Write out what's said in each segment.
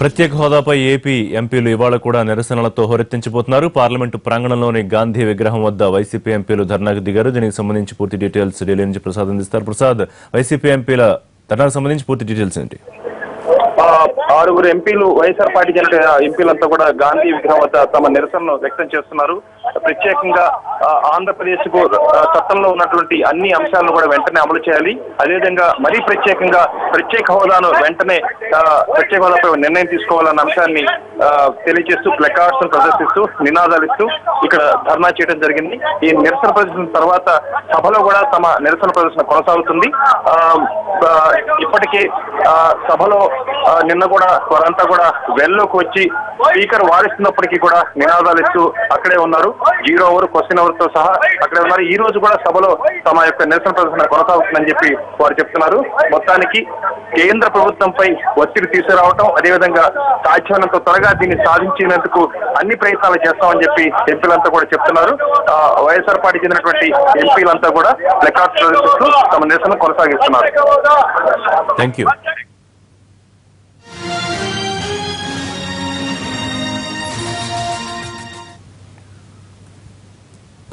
ప్రత్యేక హోదాపై ఏపీ ఎంపీలు ఇవాళ కూడా నిరసనలతో హోరెత్తించబోతున్నారు. పార్లమెంటు ప్రాంగణంలోని గాంధీ విగ్రహం వద్ద వైసీపీ ఎంపీలు ధర్నాకు దిగారు. దీనికి సంబంధించి పూర్తి డీటెయిల్స్ ఢిల్లీ నుంచి ప్రసాద్ అందిస్తారు. ప్రసాద్, వైసీపీ ఎంపీల ధర్నాకు సంబంధించి పూర్తి డీటెయిల్స్ ఏంటి? ఆరుగురు ఎంపీలు వైఎస్ఆర్ పార్టీ చెందిన ఎంపీలంతా కూడా గాంధీ విగ్రహం వద్ద తమ నిరసనను వ్యక్తం చేస్తున్నారు. ప్రత్యేకంగా ఆంధ్రప్రదేశ్ కు చట్టంలో ఉన్నటువంటి అన్ని అంశాలను కూడా వెంటనే అమలు చేయాలి. అదేవిధంగా మరీ ప్రత్యేకంగా ప్రత్యేక హోదాను వెంటనే ప్రత్యేక హోదాపై నిర్ణయం తీసుకోవాలన్న అంశాన్ని తెలియజేస్తూ ప్లకార్డ్స్ ప్రదర్శిస్తూ నినాదాలు ఇస్తూ ఇక్కడ ధర్నా చేయడం జరిగింది. ఈ నిరసన ప్రదర్శన తర్వాత సభలో కూడా తమ నిరసన ప్రదర్శన కొనసాగుతుంది. ఇప్పటికే సభలో నిన్న కూడా వారంతా కూడా వెల్లోకి వచ్చి స్పీకర్ వారిస్తున్నప్పటికీ కూడా నినాదాలు ఇస్తూ అక్కడే ఉన్నారు. 0 ఓవర్, క్వశ్చన్ అవర్ తో సహా అక్కడే ఉన్నారు. ఈ రోజు కూడా సభలో తమ యొక్క నిరసన ప్రదర్శన కొనసాగుతుందని చెప్పి వారు చెప్తున్నారు. మొత్తానికి కేంద్ర ప్రభుత్వంపై ఒత్తిడి తీసుకురావటం, అదేవిధంగా సాధ్యమైనంత త్వరగా దీన్ని సాధించేందుకు అన్ని ప్రయత్నాలు చేస్తామని చెప్పి ఎంపీలంతా కూడా చెప్తున్నారు. వైఎస్ఆర్ పార్టీ చెందినటువంటి ఎంపీలంతా కూడా ప్లకార్డ్స్ ప్రదర్శిస్తూ తమ నిరసన కొనసాగిస్తున్నారు. Thank you.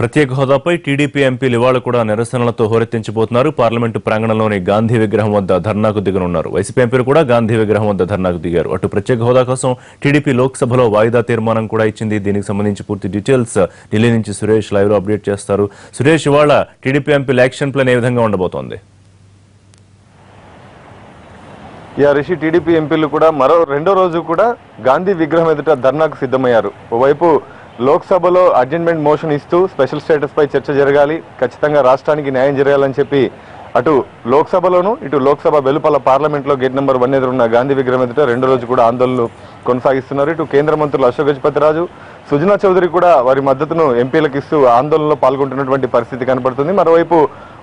ప్రత్యేక హోదాపై టీడీపీ ఎంపీలు ఇవాళ కూడా నిరసనలతో హోరెత్తించబోతున్నారు. పార్లమెంటు ప్రాంగణంలోని గాంధీ విగ్రహం వద్ద ధర్నాకు దిగనున్నారు. వైసీపీ ఎంపీలు కూడా గాంధీ విగ్రహం వద్ద ధర్నాకు దిగారు. అటు ప్రత్యేక హోదా కోసం టీడీపీ లోక్సభలో వాయిదా తీర్మానం కూడా ఇచ్చింది. దీనికి సంబంధించి పూర్తి డీటెయిల్స్ ఢిల్లీ నుంచి సురేష్ లైవ్ లో అప్డేట్ చేస్తారు. సురేష్, ఇవాళ టీడీపీ ఎంపీల యాక్షన్ ప్లాన్ ఏ విధంగా ఉండబోతోంది? రిషి, టీడీపీ ఎంపీలు కూడా రెండో రోజు కూడా గాంధీ విగ్రహం ఎదుట ధర్నాకు సిద్ధమయ్యారు. ఓవైపు లోక్సభలో అడ్జర్న్మెంట్ మోషన్ ఇస్తూ స్పెషల్ స్టేటస్ పై చర్చ జరగాలి, ఖచ్చితంగా రాష్ట్రానికి న్యాయం జరగాలని చెప్పి అటు లోక్సభలోను ఇటు లోక్సభ వెలుపల పార్లమెంట్ లో గేట్ నెంబర్ 1 ఎదురున్న గాంధీ విగ్రహం ఎదుట రెండో రోజు కూడా ఆందోళనలు కొనసాగిస్తున్నారు. ఇటు కేంద్ర మంత్రులు అశోక్ గజపతిరాజు, సుజనా చౌదరి కూడా వారి మద్దతును ఎంపీలకు ఇస్తూ ఆందోళనలో పాల్గొంటున్నటువంటి పరిస్థితి కనబడుతుంది. మరోవైపు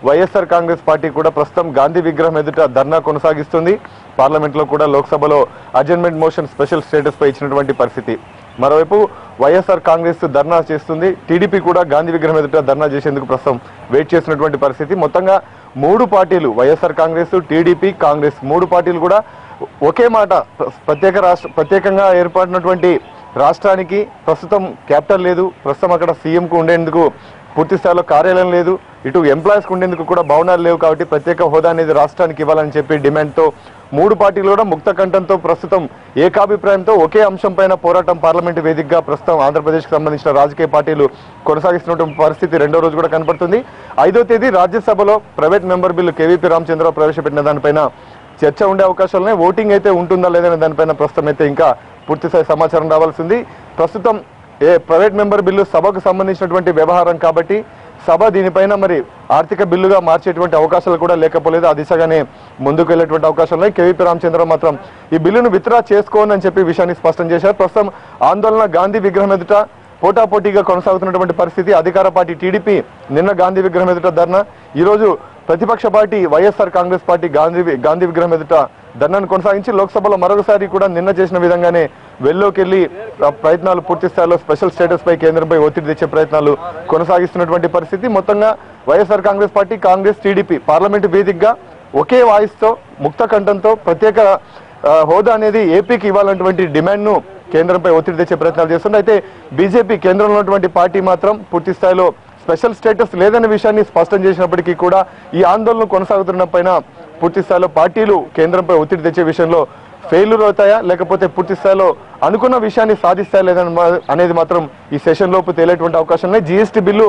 వైఎస్ఆర్ కాంగ్రెస్ పార్టీ కూడా ప్రస్తుతం గాంధీ విగ్రహం ఎదుట ధర్నా కొనసాగిస్తుంది. పార్లమెంట్ లో కూడా లోక్సభలో అడ్జర్న్మెంట్ మోషన్ స్పెషల్ స్టేటస్ పై ఇచ్చినటువంటి పరిస్థితి. మరోవైపు వైఎస్ఆర్ కాంగ్రెస్ ధర్నా చేస్తుంది. టీడీపీ కూడా గాంధీ విగ్రహం ఎదుట ధర్నా చేసేందుకు ప్రస్తుతం వెయిట్ చేస్తున్నటువంటి పరిస్థితి. మొత్తంగా 3 పార్టీలు, వైఎస్ఆర్ కాంగ్రెస్, టీడీపీ, కాంగ్రెస్ 3 పార్టీలు కూడా ఒకే మాట, ప్రత్యేకంగా ఏర్పడినటువంటి రాష్ట్రానికి ప్రస్తుతం క్యాపిటల్ లేదు, ప్రస్తుతం అక్కడ సీఎంకు ఉండేందుకు పూర్తి స్థాయిలో కార్యాలయం లేదు, ఇటు ఎంప్లాయీస్కి ఉండేందుకు కూడా భవనాలు లేవు, కాబట్టి ప్రత్యేక హోదా అనేది రాష్ట్రానికి ఇవ్వాలని చెప్పి డిమాండ్తో 3 పార్టీలు కూడా ముక్త కంఠంతో ప్రస్తుతం ఏకాభిప్రాయంతో ఒకే అంశం పైన పోరాటం పార్లమెంటు వేదికగా ప్రస్తుతం ఆంధ్రప్రదేశ్కి సంబంధించిన రాజకీయ పార్టీలు కొనసాగిస్తున్నటువంటి పరిస్థితి రెండో రోజు కూడా కనపడుతుంది. 5వ తేదీ రాజ్యసభలో private member bill KVP Ramachandra Rao ప్రవేశపెట్టిన దానిపైన చర్చ ఉండే అవకాశాలున్నాయి. ఓటింగ్ అయితే ఉంటుందా లేదనే దానిపైన ప్రస్తుతం అయితే ఇంకా పూర్తిస్థాయి సమాచారం రావాల్సింది. ప్రస్తుతం ప్రైవేట్ మెంబర్ బిల్లు సభకు సంబంధించినటువంటి వ్యవహారం కాబట్టి సభ దీనిపైన మరి ఆర్థిక బిల్లుగా మార్చేటువంటి అవకాశాలు కూడా లేకపోలేదు. ఆ దిశగానే ముందుకు వెళ్లేటువంటి అవకాశాలు ఉన్నాయి. కేవీపీ రామచంద్రరావు మాత్రం ఈ బిల్లును విత్డ్రా చేసుకోనని చెప్పి విషయాన్ని స్పష్టం చేశారు. ప్రస్తుతం ఆందోళన గాంధీ విగ్రహం ఎదుట పోటాపోటీగా కొనసాగుతున్నటువంటి పరిస్థితి. అధికార పార్టీ టీడీపీ నిన్న గాంధీ విగ్రహం ఎదుట ధర్నా, ఈరోజు ప్రతిపక్ష పార్టీ వైఎస్ఆర్ కాంగ్రెస్ పార్టీ గాంధీ విగ్రహం ఎదుట ధర్నాను కొనసాగించి లోక్సభలో మరొకసారి కూడా నిన్న చేసిన విధంగానే వెల్లోకి వెళ్లి ప్రయత్నాలు పూర్తి స్థాయిలో స్పెషల్ స్టేటస్ పై కేంద్రంపై ఒత్తిడి తెచ్చే ప్రయత్నాలు కొనసాగిస్తున్నటువంటి పరిస్థితి. మొత్తంగా YSR Congress party, Congress, TDP parliament వేదికగా ఒకే వాయిస్తో ముక్త కంఠంతో ప్రత్యేక హోదా అనేది ఏపీకి ఇవ్వాలన్నటువంటి డిమాండ్ను కేంద్రంపై ఒత్తిడి తెచ్చే ప్రయత్నాలు చేస్తుంది. అయితే బీజేపీ కేంద్రంలో ఉన్నటువంటి పార్టీ మాత్రం పూర్తి స్థాయిలో స్పెషల్ స్టేటస్ లేదనే విషయాన్ని స్పష్టం చేసినప్పటికీ కూడా ఈ ఆందోళన కొనసాగుతున్న పైన పూర్తి స్థాయిలో పార్టీలు కేంద్రంపై ఒత్తిడి తెచ్చే విషయంలో ఫెయిల్యూర్ అవుతాయా లేకపోతే పూర్తి స్థాయిలో అనుకున్న విషయాన్ని సాధిస్తాయా లేదని అనేది మాత్రం ఈ సెషన్ లోపు తేలేటువంటి అవకాశం ఉన్నాయి. జీఎస్టీ బిల్లు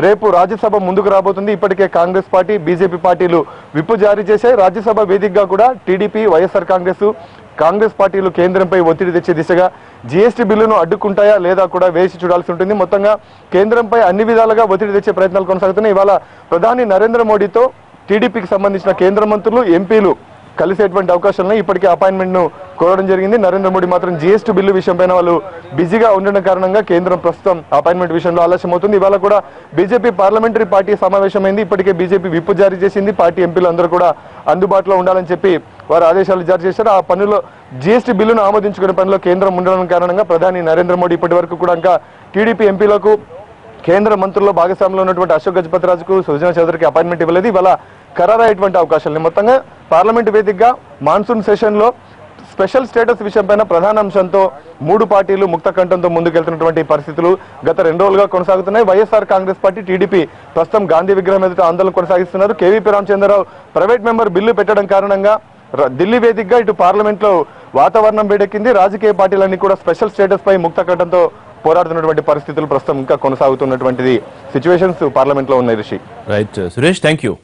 రేపు రాజ్యసభ ముందుకు రాబోతుంది. ఇప్పటికే కాంగ్రెస్ పార్టీ, బీజేపీ పార్టీలు విప్ జారీ చేశాయి. రాజ్యసభ వేదికగా కూడా టీడీపీ, వైఎస్ఆర్ కాంగ్రెస్ పార్టీలు కేంద్రంపై ఒత్తిడి తెచ్చే దిశగా జీఎస్టీ బిల్లును అడ్డుకుంటాయా లేదా కూడా వేసి చూడాల్సి ఉంటుంది. మొత్తంగా కేంద్రంపై అన్ని విధాలుగా ఒత్తిడి తెచ్చే ప్రయత్నాలు కొనసాగుతున్నాయి. ఇవాళ ప్రధాని నరేంద్ర మోడీతో టీడీపీకి సంబంధించిన కేంద్ర మంత్రులు, ఎంపీలు కలిసేటువంటి అవకాశాలున్నాయి. ఇప్పటికే అపాయింట్మెంట్ ను కోరడం జరిగింది. నరేంద్ర మోడీ మాత్రం జీఎస్టీ బిల్లు విషయం పైన వాళ్ళు బిజీగా ఉండడం కారణంగా కేంద్రం ప్రస్తుతం అపాయింట్మెంట్ విషయంలో ఆలస్యం అవుతుంది. ఇవాళ కూడా బీజేపీ పార్లమెంటరీ పార్టీ సమావేశమైంది. ఇప్పటికే బీజేపీ విప్ జారీ చేసింది. పార్టీ ఎంపీలు అందరూ కూడా అందుబాటులో ఉండాలని చెప్పి వారు ఆదేశాలు జారీ చేశారు. ఆ పనిలో జీఎస్టీ బిల్లును ఆమోదించుకునే పనిలో కేంద్రం ఉండడం కారణంగా ప్రధాని నరేంద్ర మోడీ ఇప్పటి వరకు కూడా ఇంకా టీడీపీ ఎంపీలకు, కేంద్ర మంత్రుల్లో భాగస్వామ్యంలో ఉన్నటువంటి అశోక్ గజపతిరాజుకు, సుజనా చౌదరికి అపాయింట్మెంట్ ఇవ్వలేదు. ఇవాళ ఖరారయ్యేటువంటి అవకాశాలు మొత్తంగా పార్లమెంటు వేదికగా మాన్సూన్ సెషన్ లో స్పెషల్ స్టేటస్ విషయంపైన ప్రధాన అంశంతో 3 పార్టీలు ముక్త కంఠంతో ముందుకెళ్తున్నటువంటి పరిస్థితులు గత 2 రోజులుగా కొనసాగుతున్నాయి. వైఎస్ఆర్ కాంగ్రెస్ పార్టీ, టీడీపీ ప్రస్తుతం గాంధీ విగ్రహం ఎదుట ఆందోళన కొనసాగిస్తున్నారు. KVP Ramachandra Rao private member bill పెట్టడం కారణంగా ఢిల్లీ వేదికగా ఇటు పార్లమెంట్ లో వాతావరణం వేడెక్కింది. రాజకీయ పార్టీలన్నీ కూడా స్పెషల్ స్టేటస్ పై ముక్త కంఠంతో పోరాడుతున్నటువంటి పరిస్థితులు ప్రస్తుతం ఇంకా కొనసాగుతున్నటువంటిది సిచ్యువేషన్స్ పార్లమెంట్ లో ఉన్నాయి. Rishi, right Suresh, thank you.